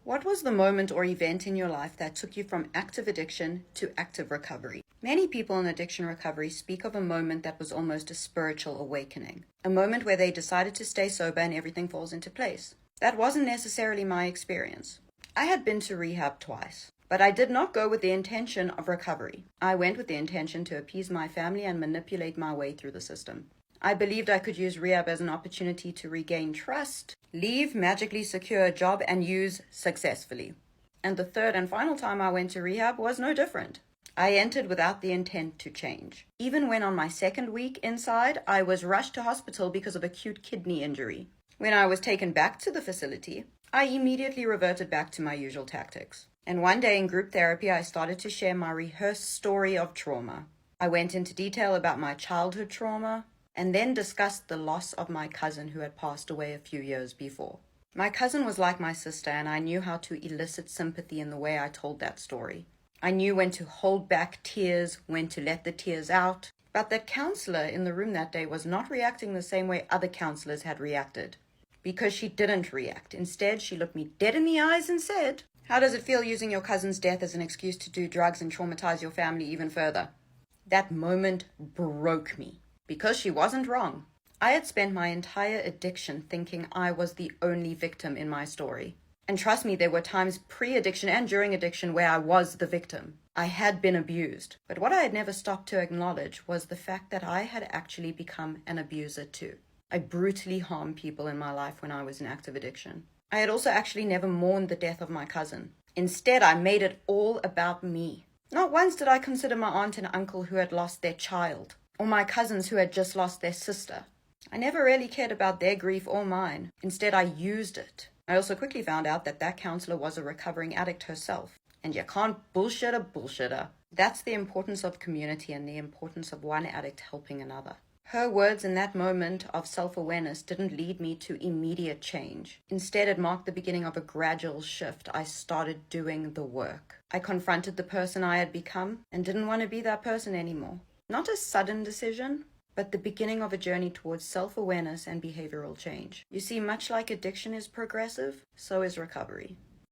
What was the moment or event in your life that took you from active addiction to active recovery? Many people in addiction recovery speak of a moment that was almost a spiritual awakening, a moment where they decided to stay sober and everything falls into place. That wasn't necessarily my experience. I had been to rehab twice, but I did not go with the intention of recovery. I went with the intention to appease my family and manipulate my way through the system. I believed I could use rehab as an opportunity to regain trust, leave, magically secure a job, and use successfully. And the third and final time I went to rehab was no different. I entered without the intent to change. Even when on my second week inside, I was rushed to hospital because of acute kidney injury. When I was taken back to the facility, I immediately reverted back to my usual tactics. And one day in group therapy, I started to share my rehearsed story of trauma. I went into detail about my childhood trauma, and then discussed the loss of my cousin who had passed away a few years before. My cousin was like my sister, and I knew how to elicit sympathy in the way I told that story. I knew when to hold back tears, when to let the tears out, but that counselor in the room that day was not reacting the same way other counselors had reacted. Because she didn't react. Instead, she looked me dead in the eyes and said, "How does it feel using your cousin's death as an excuse to do drugs and traumatize your family even further?" That moment broke me. Because she wasn't wrong. I had spent my entire addiction thinking I was the only victim in my story. And trust me, there were times pre-addiction and during addiction where I was the victim. I had been abused. But what I had never stopped to acknowledge was the fact that I had actually become an abuser too. I brutally harmed people in my life when I was in active addiction. I had also actually never mourned the death of my cousin. Instead, I made it all about me. Not once did I consider my aunt and uncle who had lost their child, or my cousins who had just lost their sister. I never really cared about their grief or mine. Instead, I used it. I also quickly found out that that counselor was a recovering addict herself. And you can't bullshit a bullshitter. That's the importance of community and the importance of one addict helping another. Her words in that moment of self-awareness didn't lead me to immediate change. Instead, it marked the beginning of a gradual shift. I started doing the work. I confronted the person I had become and didn't want to be that person anymore. Not a sudden decision, but the beginning of a journey towards self-awareness and behavioral change. You see, much like addiction is progressive, so is recovery.